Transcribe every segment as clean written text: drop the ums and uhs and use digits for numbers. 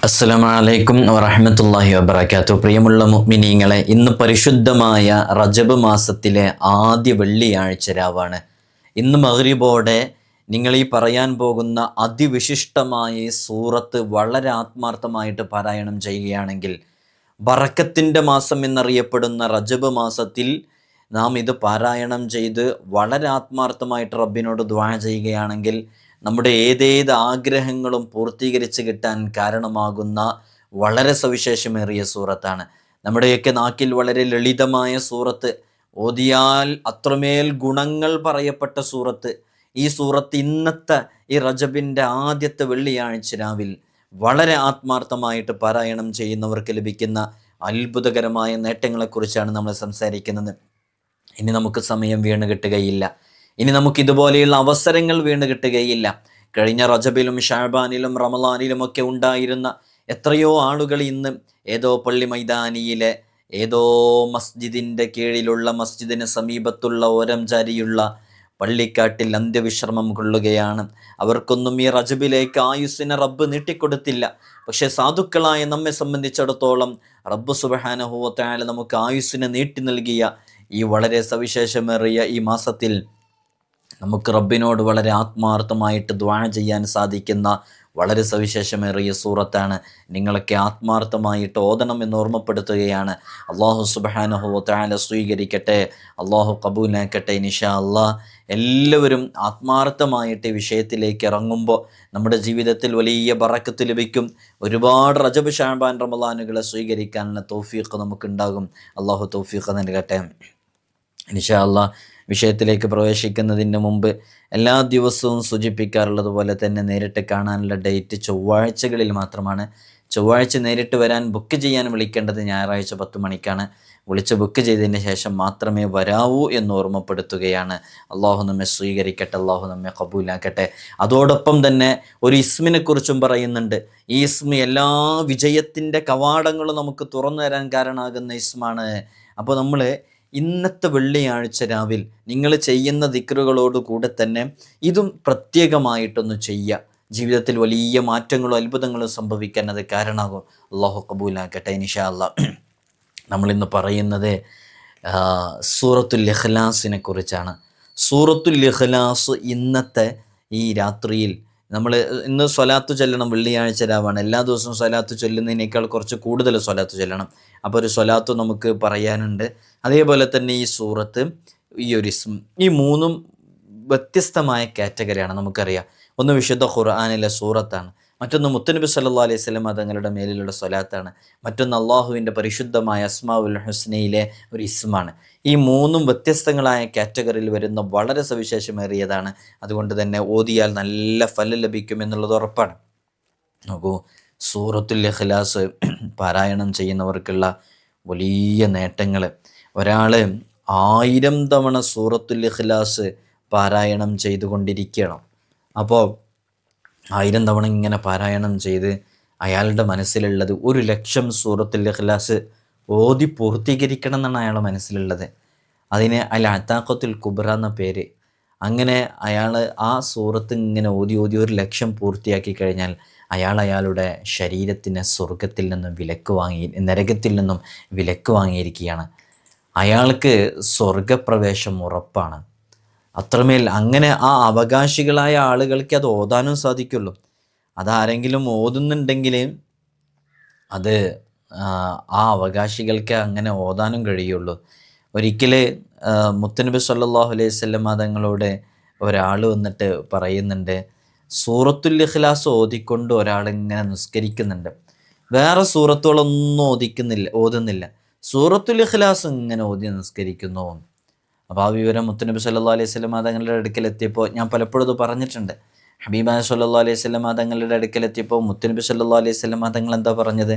അസ്സലാമു അലൈക്കും വറഹ്മത്തുള്ളാഹി വബറകാതുഹു. പ്രിയമുള്ള മുഅ്മിനീങ്ങളെ, ഇന്ന് പരിശുദ്ധമായ റജബ് മാസത്തിലെ ആദ്യ വെള്ളിയാഴ്ച രാവാണ്. ഇന്ന് മഗ്രിബോടെ നിങ്ങൾ ഈ പറയാൻ പോകുന്ന അതിവിശിഷ്ടമായ ഈ സൂറത്ത് വളരെ ആത്മാർത്ഥമായിട്ട് പാരായണം ചെയ്യുകയാണെങ്കിൽ, ബറക്കത്തിൻ്റെ മാസം എന്നറിയപ്പെടുന്ന റജബ് മാസത്തിൽ നാം ഇത് പാരായണം ചെയ്ത് വളരെ ആത്മാർത്ഥമായിട്ട് റബ്ബിനോട് ദുആ ചെയ്യുകയാണെങ്കിൽ നമ്മുടെ ഏതേത് ആഗ്രഹങ്ങളും പൂർത്തീകരിച്ച് കിട്ടാൻ കാരണമാകുന്ന വളരെ സവിശേഷമേറിയ സൂറത്താണ്. നമ്മുടെയൊക്കെ നാക്കിൽ വളരെ ലളിതമായ സൂറത്ത്, ഓതിയാൽ അത്രമേൽ ഗുണങ്ങൾ പറയപ്പെട്ട സൂറത്ത്. ഈ സൂറത്ത് ഇന്നത്തെ ഈ റജബിൻ്റെ ആദ്യത്തെ വെള്ളിയാഴ്ച രാവിൽ വളരെ ആത്മാർത്ഥമായിട്ട് പാരായണം ചെയ്യുന്നവർക്ക് ലഭിക്കുന്ന അത്ഭുതകരമായ നേട്ടങ്ങളെക്കുറിച്ചാണ് നമ്മൾ സംസാരിക്കുന്നത്. ഇനി നമുക്ക് സമയം വീണ് കിട്ടുകയില്ല. ഇനി നമുക്ക് ഇതുപോലെയുള്ള അവസരങ്ങൾ വീണ് കിട്ടുകയില്ല. കഴിഞ്ഞ റജബിലും ഷഅബാനിലും റമളാനിലും ഒക്കെ ഉണ്ടായിരുന്ന എത്രയോ ആളുകൾ ഇന്ന് ഏതോ പള്ളി മൈതാനിയിലെ ഏതോ മസ്ജിദിൻ്റെ കീഴിലുള്ള മസ്ജിദിന് സമീപത്തുള്ള ഓരംചാരിയുള്ള പള്ളിക്കാട്ടിൽ അന്ത്യവിശ്രമം കൊള്ളുകയാണ്. അവർക്കൊന്നും ഈ റജബിലേക്ക് ആയുസ്സിനെ റബ്ബ് നീട്ടിക്കൊടുത്തില്ല. പക്ഷേ സാധുക്കളായ നമ്മെ സംബന്ധിച്ചിടത്തോളം റബ്ബ് സുബ്ഹാനഹു വ തആല നമുക്ക് ആയുസ്സിനെ നീട്ടി നൽകിയ ഈ വളരെ സവിശേഷമേറിയ ഈ മാസത്തിൽ നമുക്ക് റബ്ബിനോട് വളരെ ആത്മാർത്ഥമായിട്ട് ദുആ ചെയ്യാൻ സാധിക്കുന്ന വളരെ സവിശേഷമേറിയ സൂറത്താണ്. നിങ്ങളൊക്കെ ആത്മാർത്ഥമായിട്ട് ഓതണം എന്ന് ഓർമ്മപ്പെടുത്തുകയാണ്. അല്ലാഹു സുബ്ഹാനഹു വ തആല സ്വീകരിക്കട്ടെ, അല്ലാഹു ഖബൂലാക്കട്ടെ ഇൻഷാ അല്ലാഹ്. എല്ലാവരും ആത്മാർത്ഥമായിട്ട് ഈ വിഷയത്തിലേക്ക് ഇറങ്ങുമ്പോൾ നമ്മുടെ ജീവിതത്തിൽ വലിയ ബറക്കത്ത് ലഭിക്കും. ഒരുപാട് റജബ് ഷഅബാൻ റമളാനുകളെ സ്വീകരിക്കാനുള്ള തൗഫീഖ് നമുക്കുണ്ടാകും. അല്ലാഹു തൗഫീഖ് നൽകട്ടെ ഇൻഷാ അല്ലാഹ്. വിഷയത്തിലേക്ക് പ്രവേശിക്കുന്നതിന് മുമ്പ് എല്ലാ ദിവസവും സൂചിപ്പിക്കാറുള്ളത് പോലെ തന്നെ നേരിട്ട് കാണാനുള്ള ഡേറ്റ് ചൊവ്വാഴ്ചകളിൽ മാത്രമാണ്. ചൊവ്വാഴ്ച നേരിട്ട് വരാൻ ബുക്ക് ചെയ്യാൻ വിളിക്കേണ്ടത് ഞായറാഴ്ച 10 മണിക്കാണ്. വിളിച്ച് ബുക്ക് ചെയ്തതിന് ശേഷം മാത്രമേ വരാവൂ എന്ന് ഓർമ്മപ്പെടുത്തുകയാണ്. അള്ളാഹു നമ്മെ സ്വീകരിക്കട്ടെ, അള്ളാഹു നമ്മെ ഖബൂലാക്കട്ടെ. അതോടൊപ്പം തന്നെ ഒരു ഇസ്മിനെ കുറിച്ചും പറയുന്നുണ്ട്. ഈ ഇസ്മ എല്ലാ വിജയത്തിൻ്റെ കവാടങ്ങളും നമുക്ക് തുറന്നു തരാൻ കാരണമാകുന്ന ഇസ്മാണ്. അപ്പോൾ നമ്മൾ ഇന്നത്തെ വെള്ളിയാഴ്ച രാവിൽ നിങ്ങൾ ചെയ്യുന്ന ദിക്റുകളോട് കൂടെ തന്നെ ഇതും പ്രത്യേകമായിട്ടൊന്ന് ചെയ്യുക. ജീവിതത്തിൽ വലിയ മാറ്റങ്ങളും അത്ഭുതങ്ങളും സംഭവിക്കാൻ അത് കാരണമാകും. അല്ലാഹു ഖബൂലാക്കട്ടെ ഇൻഷാ അല്ലാഹ്. നമ്മളിന്ന് പറയുന്നത് സൂറത്തുൽ ഇഖ്ലാസിനെ കുറിച്ചാണ്. സൂറത്തുൽ ഇഖ്ലാസ് ഇന്നത്തെ ഈ രാത്രിയിൽ നമ്മൾ ഇന്ന് സ്വലാത്ത് ചൊല്ലണം. വെള്ളിയാഴ്ച രാവാണ്. എല്ലാ ദിവസവും സ്വലാത്ത് ചൊല്ലുന്നതിനേക്കാൾ കുറച്ച് കൂടുതൽ സ്വലാത്ത് ചൊല്ലണം. അപ്പോൾ ഒരു സ്വലാത്ത് നമുക്ക് പറയാനുണ്ട്. അതേപോലെ തന്നെ ഈ സൂറത്ത്, ഈ ഒരു ഇസ്മ, ഈ മൂന്നും വ്യത്യസ്തമായ കാറ്റഗറിയാണ്. നമുക്കറിയാം, ഒന്ന് വിശുദ്ധ ഖുർആനിലെ സൂറത്താണ്, മറ്റൊന്ന് മുത്തുനബി സല്ലല്ലാഹു അലൈഹി വസല്ലം തങ്ങളുടെ മേലിലുള്ള സ്വലാത്താണ്, മറ്റൊന്ന് അള്ളാഹുവിൻ്റെ പരിശുദ്ധമായ അസ്മാഉൽ ഹുസ്നയിലെ ഒരു ഇസ്മാണ്. ഈ മൂന്നും വ്യത്യസ്തങ്ങളായ കാറ്റഗറിയിൽ വരുന്ന വളരെ സവിശേഷമേറിയതാണ്. അതുകൊണ്ട് തന്നെ ഓതിയാൽ നല്ല ഫലം ലഭിക്കും എന്നുള്ളത് ഉറപ്പാണ്. നോക്കൂ, സൂറത്തുൽ ഇഖ്ലാസ് പാരായണം ചെയ്യുന്നവർക്കുള്ള വലിയ നേട്ടങ്ങൾ. ഒരാൾ 1000 തവണ സൂറത്തുൽ ഇഖ്ലാസ് പാരായണം ചെയ്തുകൊണ്ടിരിക്കണം. അപ്പോൾ 1000 തവണ ഇങ്ങനെ പാരായണം ചെയ്ത് അയാളുടെ മനസ്സിലുള്ളത് 1,00,000 സൂറത്തുൽ ഇഖ്ലാസ് ഓതി പൂർത്തീകരിക്കണം എന്നാണ് അയാളുടെ മനസ്സിലുള്ളത്. അതിന് അൽ അതാഖത്തുൽ കുബ്ര എന്ന പേര്. അങ്ങനെ അയാൾ ആ സൂറത്ത് ഇങ്ങനെ ഓതി 1,00,000 പൂർത്തിയാക്കി കഴിഞ്ഞാൽ അയാളുടെ ശരീരത്തിന് സ്വർഗത്തിൽ നിന്നും നരകത്തിൽ നിന്നും വിലക്ക് വാങ്ങിയിരിക്കുകയാണ്. അയാൾക്ക് സ്വർഗപ്രവേശം ഉറപ്പാണ്. അത്രമേൽ അങ്ങനെ ആ അവകാശികളായ ആളുകൾക്ക് അത് ഓതാനും സാധിക്കുള്ളൂ. അതാരെങ്കിലും ഓതുന്നുണ്ടെങ്കിൽ അത് ആ അവകാശികൾക്ക് അങ്ങനെ ഓതാനും കഴിയുള്ളൂ. ഒരിക്കൽ മുത്തുനബി സല്ലല്ലാഹു അലൈഹി വസല്ലം തങ്ങളോട് ഒരാൾ വന്നിട്ട് പറയുന്നുണ്ട്, സൂറത്തുൽ ഇഖ്ലാസ് ഓതിക്കൊണ്ട് ഒരാളിങ്ങനെ നിസ്കരിക്കുന്നുണ്ട്, വേറെ സൂറത്തുകളൊന്നും ഓതുന്നില്ല, സൂറത്തുൽ ഇഖ്ലാസ് ഇങ്ങനെ ഓതി നിസ്കരിക്കുന്നു. അപ്പോൾ ആ വിവരം മുത്തുനബി സല്ലല്ലാഹു അലൈഹി വസല്ലം തങ്ങളുടെ അടുക്കലെത്തിയപ്പോൾ, ഞാൻ പലപ്പോഴും ഇത് പറഞ്ഞിട്ടുണ്ട്, ഹബീബായ സല്ലല്ലാഹു അലൈഹി വസല്ലം തങ്ങളുടെ അടുക്കലെത്തിയപ്പോൾ മുത്തുനബി സല്ലല്ലാഹു അലൈഹി വസല്ലം തങ്ങൾ എന്താ പറഞ്ഞത്?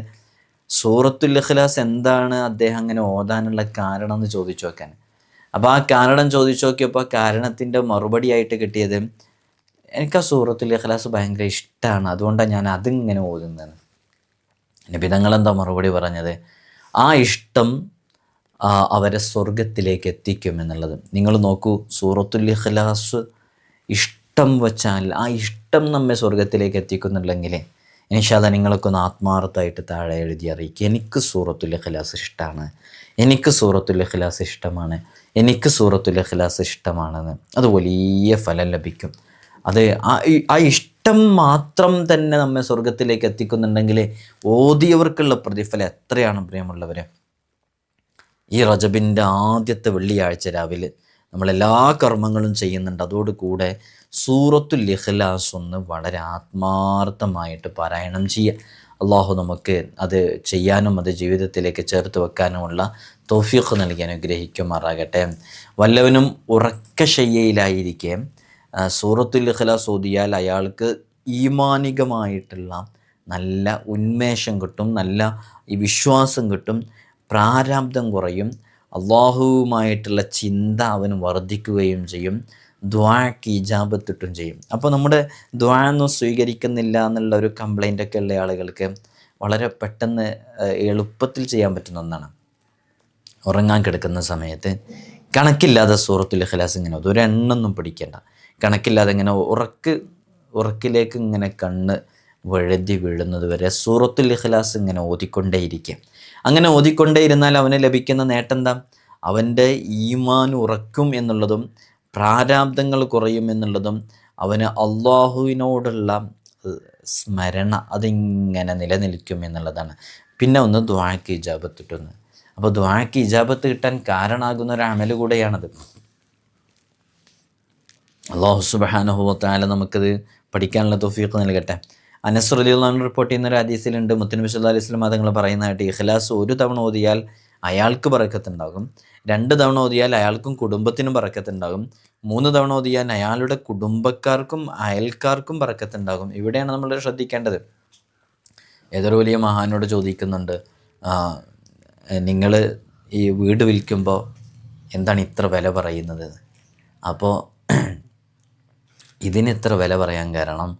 സൂറത്തുൽ ഇഖ്ലാസ് എന്താണ് അദ്ദേഹം അങ്ങനെ ഓതാനുള്ള കാരണം എന്ന് ചോദിച്ചു നോക്കാൻ. അപ്പോൾ ആ കാരണം ചോദിച്ചു നോക്കിയപ്പോൾ കാരണത്തിൻ്റെ മറുപടിയായിട്ട് കിട്ടിയത്, എനിക്ക് ആ സൂറത്തുൽ ഇഖ്ലാസ് ഭയങ്കര ഇഷ്ടമാണ്, അതുകൊണ്ടാണ് ഞാൻ അതിങ്ങനെ ഓതുന്നത്. നബി തങ്ങൾ എന്താ മറുപടി പറഞ്ഞത്? ആ ഇഷ്ടം അവരെ സ്വർഗത്തിലേക്ക് എത്തിക്കും എന്നുള്ളത്. നിങ്ങൾ നോക്കൂ, സൂറത്തുൽ ഇഖ്ലാസ് ഇഷ്ടം വച്ചാൽ ആ ഇഷ്ടം നമ്മെ സ്വർഗത്തിലേക്ക് എത്തിക്കുന്നുണ്ടെങ്കിൽ ഇൻഷാ അല്ലാഹ് നിങ്ങളൊക്കെ ഒന്ന് ആത്മാർത്ഥമായിട്ട് താഴെ എഴുതി അറിയിക്കുക, എനിക്ക് സൂറത്തുൽ ഇഖ്ലാസ് ഇഷ്ടമാണ്, എനിക്ക് സൂറത്തുൽ ഇഖ്ലാസ് ഇഷ്ടമാണ്, എനിക്ക് സൂറത്തുൽ ഇഖ്ലാസ് ഇഷ്ടമാണെന്ന്. അത് വലിയ ഫലം ലഭിക്കും. അത് ആ ഇഷ്ടം മാത്രം തന്നെ നമ്മെ സ്വർഗത്തിലേക്ക് എത്തിക്കുന്നുണ്ടെങ്കിൽ ഓതിയവർക്കുള്ള പ്രതിഫലം എത്രയാണ് പ്രിയമുള്ളവരെ. ഈ റജബിൻ്റെ ആദ്യത്തെ വെള്ളിയാഴ്ച രാവിലെ നമ്മളെല്ലാ കർമ്മങ്ങളും ചെയ്യുന്നുണ്ട്. അതോടുകൂടെ സൂറത്തുൽ ഇഖ്ലാസ് ഒന്ന് വളരെ ആത്മാർത്ഥമായിട്ട് പാരായണം ചെയ്യുക. അള്ളാഹു നമുക്ക് അത് ചെയ്യാനും അത് ജീവിതത്തിലേക്ക് ചേർത്ത് വെക്കാനുമുള്ള തൗഫീഖ് നൽകി അനുഗ്രഹിക്കുമാറാകട്ടെ. വല്ലവനും ഉറക്കശയ്യയിലായിരിക്കെ സൂറത്തുൽ ഇഖ്ലാസ് ഓതിയാൽ അയാൾക്ക് ഈമാനികമായിട്ടുള്ള നല്ല ഉന്മേഷം കിട്ടും, നല്ല ഈ വിശ്വാസം കിട്ടും, പ്രാരാബ്ധം കുറയും, അള്ളാഹുവുമായിട്ടുള്ള ചിന്ത അവന് വർദ്ധിക്കുകയും ചെയ്യും, ദുആക്ക് ഇജാബത്തിട്ടും ചെയ്യും. അപ്പോൾ നമ്മുടെ ദുആ ഒന്നും സ്വീകരിക്കുന്നില്ല എന്നുള്ള ഒരു കംപ്ലൈൻ്റൊക്കെ ഉള്ള ആളുകൾക്ക് വളരെ പെട്ടെന്ന് എളുപ്പത്തിൽ ചെയ്യാൻ പറ്റുന്ന ഒന്നാണ്. ഉറങ്ങാൻ കിടക്കുന്ന സമയത്ത് കണക്കില്ലാതെ സൂറത്തുൽ ഇഖ്ലാസ് ഇങ്ങനെ ഒരു എണ്ണൊന്നും പിടിക്കേണ്ട, കണക്കില്ലാതെ ഇങ്ങനെ ഉറക്കിലേക്ക് ഇങ്ങനെ കണ്ണ് വഴുതി വീഴുന്നത് വരെ സൂറത്തുൽ ഇഖ്ലാസ് ഇങ്ങനെ ഓതിക്കൊണ്ടേയിരിക്കുക. അങ്ങനെ ഓതിക്കൊണ്ടേയിരുന്നാൽ അവന് ലഭിക്കുന്ന നേട്ടം എന്താ? അവൻ്റെ ഈമാൻ ഉറക്കും എന്നുള്ളതും പ്രാരാബ്ധങ്ങൾ കുറയും എന്നുള്ളതും അവന് അള്ളാഹുവിനോടുള്ള സ്മരണ അതിങ്ങനെ നിലനിൽക്കും എന്നുള്ളതാണ്. പിന്നെ ഒന്ന് ദുആക്ക് ഇജാബത്ത് കിട്ടുന്നത്. അപ്പോൾ ദുആക്ക് ഇജാബത്ത് കിട്ടാൻ കാരണമാകുന്ന ഒരു അമല് കൂടെയാണത്. അല്ലാഹു സുബ്ഹാനഹു വ തആല നമുക്കത് പഠിക്കാനുള്ള തൗഫീഖ് നൽകട്ടെ. അനസ് റളിയല്ലാഹു അൻഹു റിപ്പോർട്ട് ചെയ്യുന്ന ഒരു ഹദീസിലുണ്ട്, മുത്തുനബി സല്ലല്ലാഹു അലൈഹി വസല്ലം തങ്ങൾ പറയുന്നതായിട്ട് ഇഖ്ലാസ് ഒരു തവണ ഓതിയാൽ അയാൾക്ക് ബറക്കത്തുണ്ടാകും, 2 തവണ ഓതിയാൽ അയാൾക്കും കുടുംബത്തിനും ബറക്കത്തുണ്ടാകും, 3 തവണ ഓതിയാൽ അയാളുടെ കുടുംബക്കാർക്കും അയൽക്കാർക്കും ബറക്കത്തുണ്ടാകും. ഇവിടെയാണ് നമ്മൾ ശ്രദ്ധിക്കേണ്ടത്. ഏതൊരു വലിയ മഹാനോട് ചോദിക്കുന്നുണ്ട്, നിങ്ങൾ ഈ വീട് വിൽക്കുമ്പോൾ എന്താണ് ഇത്ര വില പറയുന്നത്? അപ്പോൾ ഇതിന് ഇത്ര വില പറയാൻ കാരണം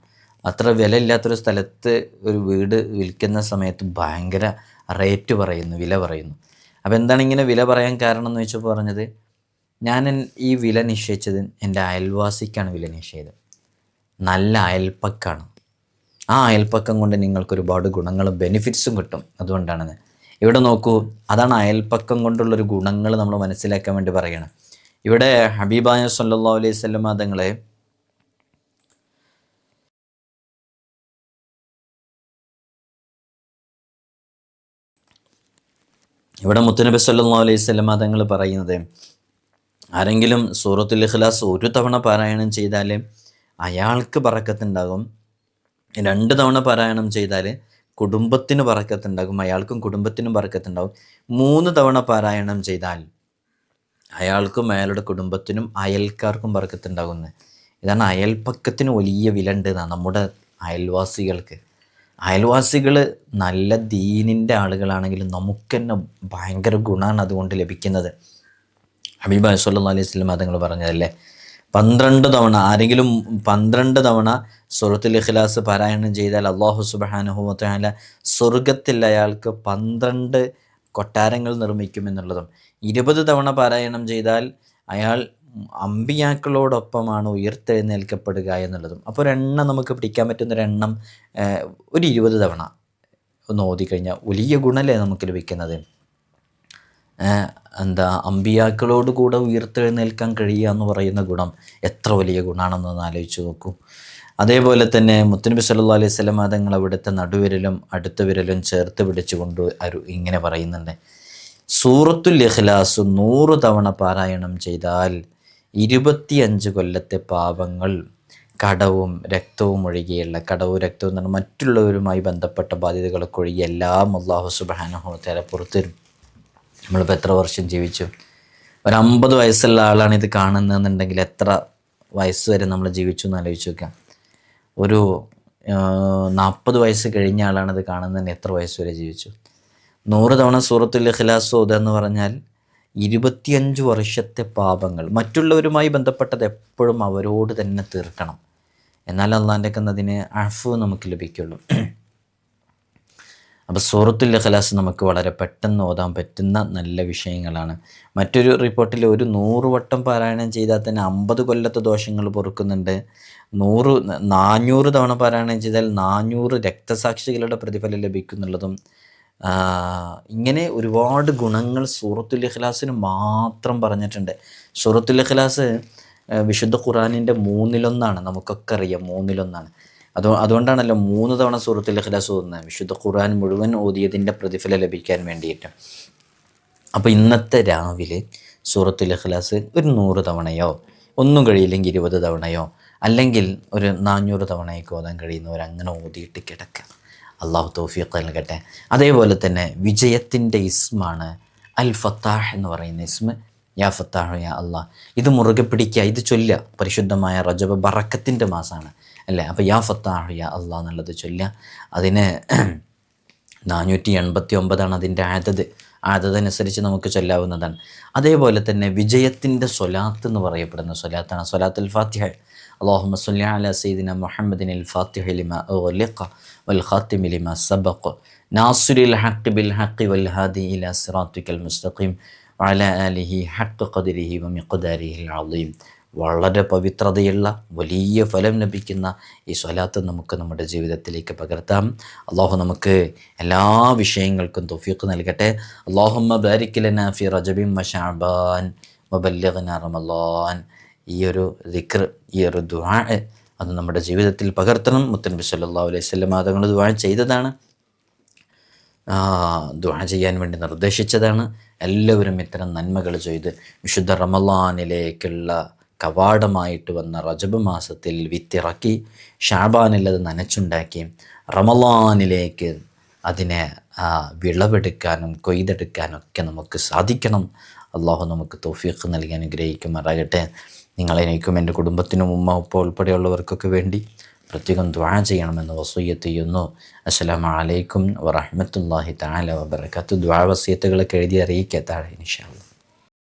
അത്ര വില ഇല്ലാത്തൊരു സ്ഥലത്ത് ഒരു വീട് വിൽക്കുന്ന സമയത്ത് ഭയങ്കര റേറ്റ് പറയുന്നു, വില പറയുന്നു. അപ്പോൾ എന്താണ് ഇങ്ങനെ വില പറയാൻ കാരണം എന്ന് വെച്ചാൽ പറഞ്ഞത്, ഞാൻ ഈ വില നിശ്ചയിച്ചത് എൻ്റെ അയൽവാസിക്കാണ് വില നിശ്ചയിച്ചത്. നല്ല അയൽപ്പക്കാണ്, ആ അയൽപ്പക്കം കൊണ്ട് നിങ്ങൾക്ക് ഒരുപാട് ഗുണങ്ങളും ബെനിഫിറ്റ്സും കിട്ടും. അതുകൊണ്ടാണ് ഇവിടെ നോക്കൂ, അതാണ് അയൽപ്പക്കം കൊണ്ടുള്ളൊരു ഗുണങ്ങൾ നമ്മൾ മനസ്സിലാക്കാൻ വേണ്ടി പറയണം. ഇവിടെ ഹബീബായ സല്ലല്ലാഹു അലൈഹി വസല്ലം തങ്ങളെ ഇവിടെ മുത്തുനബി സല്ലല്ലാഹു അലൈഹി വസല്ലം തങ്ങൾ പറയുന്നത്, ആരെങ്കിലും സൂറത്തുൽ ഇഖ്ലാസ് ഒരു തവണ പാരായണം ചെയ്താൽ അയാൾക്ക് ബറക്കത്തുണ്ടാകും, 2 തവണ പാരായണം ചെയ്താൽ കുടുംബത്തിന് ബറക്കത്തുണ്ടാകും, അയാൾക്കും കുടുംബത്തിനും ബറക്കത്തുണ്ടാകും, 3 തവണ പാരായണം ചെയ്താൽ അയാൾക്കും അയാളുടെ കുടുംബത്തിനും അയൽക്കാർക്കും ബറക്കത്തുണ്ടാകുന്നത്. ഇതാണ് അയൽപ്പക്കത്തിന് വലിയ വില ഉണ്ട് എന്നാണ് നമ്മുടെ അയൽവാസികൾക്ക്. അയൽവാസികൾ നല്ല ദീനിൻ്റെ ആളുകളാണെങ്കിൽ നമുക്ക് തന്നെ ഭയങ്കര ഗുണമാണ് അതുകൊണ്ട് ലഭിക്കുന്നത്. ഹബീബ് സല്ലല്ലാഹു അലൈഹി വസല്ലം തങ്ങൾ പറഞ്ഞതല്ലേ, 12 തവണ ആരെങ്കിലും 12 തവണ സൂറത്തുൽ ഇഖ്ലാസ് പാരായണം ചെയ്താൽ അല്ലാഹു സുബ്ഹാനഹു വ തആല സ്വർഗത്തിൽ അയാൾക്ക് 12 കൊട്ടാരങ്ങൾ നിർമ്മിക്കുമെന്നുള്ളതും, 20 തവണ പാരായണം ചെയ്താൽ അയാൾ അമ്പിയാക്കളോടൊപ്പമാണ് ഉയർത്തെഴുന്നേൽക്കപ്പെടുക എന്നുള്ളതും. അപ്പോൾ ഒരെണ്ണം നമുക്ക് പിടിക്കാൻ പറ്റുന്നൊരെണ്ണം ഒരു 20 തവണ ഒന്ന് ഓതിക്കഴിഞ്ഞാൽ വലിയ ഗുണമല്ലേ നമുക്ക് ലഭിക്കുന്നത്. അമ്പിയാക്കളോട് കൂടെ ഉയർത്തെഴുന്നേൽക്കാൻ കഴിയുക എന്ന് പറയുന്ന ഗുണം എത്ര വലിയ ഗുണമാണെന്നൊന്ന് ആലോചിച്ച് നോക്കൂ. അതേപോലെ തന്നെ മുത്തുനബി സല്ലല്ലാഹു അലൈഹി വസല്ലം തങ്ങൾ അവിടുത്തെ നടുവിരലും അടുത്ത വിരലും ചേർത്ത് പിടിച്ചുകൊണ്ട് ഇങ്ങനെ പറയുന്നുണ്ട്, സൂറത്തുൽ ഇഖ്ലാസ് 100 തവണ പാരായണം ചെയ്താൽ 25 കൊല്ലത്തെ പാപങ്ങൾ, കടവും രക്തവും ഒഴികെയുള്ള, കടവും രക്തവും എന്ന് പറഞ്ഞാൽ മറ്റുള്ളവരുമായി ബന്ധപ്പെട്ട ബാധ്യതകളൊക്കെ ഒഴികെ എല്ലാം അല്ലാഹു സുബ്ഹാനഹു വ തആല പുറത്തുതരും. നമ്മളിപ്പോൾ എത്ര വർഷം ജീവിച്ചു? ഒരു 50 വയസ്സുള്ള ആളാണ് ഇത് കാണുന്നതെന്നുണ്ടെങ്കിൽ എത്ര വയസ്സ് വരെ നമ്മൾ ജീവിച്ചു എന്ന് ആലോചിച്ച് നോക്കാം. ഒരു 40 വയസ്സ് കഴിഞ്ഞ ആളാണ് ഇത് കാണുന്നതെങ്കിൽ എത്ര വയസ്സ് വരെ ജീവിച്ചു? 100 തവണ സൂറത്തുൽ ഇഖ്ലാസ് ഓതുക പറഞ്ഞാൽ 25 വർഷത്തെ പാപങ്ങൾ, മറ്റുള്ളവരുമായി ബന്ധപ്പെട്ടത് എപ്പോഴും അവരോട് തന്നെ തീർക്കണം. എന്നാൽ അള്ളാൻ്റെ അതിന് അഫ്വ് നമുക്ക് ലഭിക്കുള്ളൂ. അപ്പോൾ സൂറത്തുൽ ഇഖ്ലാസ് നമുക്ക് വളരെ പെട്ടെന്ന് ഓതാൻ പറ്റുന്ന നല്ല വിഷയങ്ങളാണ്. മറ്റൊരു റിപ്പോർട്ടിൽ ഒരു 100 വട്ടം പാരായണം ചെയ്താൽ തന്നെ 50 കൊല്ലത്തെ ദോഷങ്ങൾ പൊറുക്കുന്നുണ്ട്. 400 തവണ പാരായണം ചെയ്താൽ 400 രക്തസാക്ഷികളുടെ പ്രതിഫലം ലഭിക്കുന്നുള്ളതും, ഇങ്ങനെ ഒരുപാട് ഗുണങ്ങൾ സൂറത്തുൽ ഇഖ്ലാസിന് മാത്രം പറഞ്ഞിട്ടുണ്ട്. സൂറത്തുൽ ഇഖ്ലാസ് വിശുദ്ധ ഖുർആനിൻ്റെ 1/3 നമുക്കൊക്കെ അറിയാം, 1/3. അതുകൊണ്ടാണല്ലോ 3 തവണ സൂറത്തുൽ ഇഖ്ലാസ് ഓതുന്നത്, വിശുദ്ധ ഖുർആൻ മുഴുവൻ ഓതിയതിൻ്റെ പ്രതിഫലം ലഭിക്കാൻ വേണ്ടിയിട്ട്. അപ്പോൾ ഇന്നത്തെ രാവിലെ സൂറത്തുൽ ഇഖ്ലാസ് ഒരു 100 തവണയോ, ഒന്നും കഴിയില്ലെങ്കിൽ 20 തവണയോ, അല്ലെങ്കിൽ ഒരു 400 തവണയൊക്കെ ഓതാൻ കഴിയുന്നവർ അങ്ങനെ ഓതിയിട്ട് കിടക്കുക. അള്ളാഹു തൗഫീഖ് നൽകട്ടെ. അതേപോലെ തന്നെ വിജയത്തിൻ്റെ ഇസ്മാണ് അൽ ഫത്താഹ് എന്ന് പറയുന്ന ഇസ്മ. യാ ഫത്താഹ് യാ അള്ളാഹ്, ഇത് മുറുകെ പിടിക്കുക, ഇത് ചൊല്ലുക. പരിശുദ്ധമായ റജബ് ബറക്കത്തിൻ്റെ മാസമാണ് അല്ലേ? അപ്പോൾ യാ ഫത്താഹ് യാ അള്ളാഹ് എന്നുള്ളത് ചൊല്ലുക. അതിന് 489 അതിൻ്റെ ആദതനുസരിച്ച് നമുക്ക് ചൊല്ലാവുന്നതാണ്. അതേപോലെ തന്നെ വിജയത്തിൻ്റെ സ്വലാത്ത് എന്ന് പറയപ്പെടുന്ന സ്വലാത്താണ് സ്വലാത്തുൽ ഫാത്തിഹ. اللهم صل على سيدنا محمد الفاتح لما أغلق والخاتم لما سبق ناصر الحق بالحق والهادي إلى صراطك المستقيم وعلى آله حق قدره ومقداره العظيم. വളരെ പവിത്രതയുള്ള വലിയ ഫലം ലഭിക്കുന്ന ഈ സ്വലാത്ത് നമുക്ക് നമ്മുടെ ജീവിതത്തിലേക്ക് പകർത്താം. അള്ളാഹു നമുക്ക് എല്ലാ വിഷയങ്ങൾക്കും തൗഫീഖ് നൽകട്ടെ. അല്ലാഹുമ്മ ബാരിക് ലനാ ഫി റജബിൻ വശഅബാൻ വബല്ലിഗ്നാ റമളാൻ. ഈ ഒരു ദിക്ർ, ഈ ഒരു ദുആ അത് നമ്മുടെ ജീവിതത്തിൽ പകർത്തണം. മുത്തനബി സല്ലല്ലാഹു അലൈഹി വസല്ലം തങ്ങൾ ദുആ ചെയ്തതാണ്, ദുആ ചെയ്യാൻ വേണ്ടി നിർദ്ദേശിച്ചതാണ്. എല്ലാവരും ഇത്തരം നന്മകൾ ചെയ്ത് വിശുദ്ധ റമളാനിലേക്കുള്ള കവാടമായിട്ട് വന്ന റജബ് മാസത്തിൽ വിത്തിറക്കി, ഷാബാനിൽ അത് നനച്ചുണ്ടാക്കി, റമളാനിലേക്ക് അതിനെ വിളവെടുക്കാനും കൊയ്തെടുക്കാനൊക്കെ നമുക്ക് സാധിക്കണം. അള്ളാഹു നമുക്ക് തൗഫീഖ് നൽകി അനുഗ്രഹിക്കുമാറാകട്ടെ. നിങ്ങളെനിക്കും എൻ്റെ കുടുംബത്തിനും ഉമ്മ ഉപ്പ ഉൾപ്പെടെയുള്ളവർക്കൊക്കെ വേണ്ടി പ്രത്യേകം ദുആ ചെയ്യണമെന്ന് വസിയ്യത്ത് ചെയ്യുന്നു. അസ്സലാമു അലൈക്കും വറഹ്മത്തുള്ളാഹി തആല വബറകാതുഹു. ദുആ വസിയത്തുകളൊക്കെ എഴുതി അറിയിക്കുക താഴെ ഇൻഷാ അല്ലാഹ്.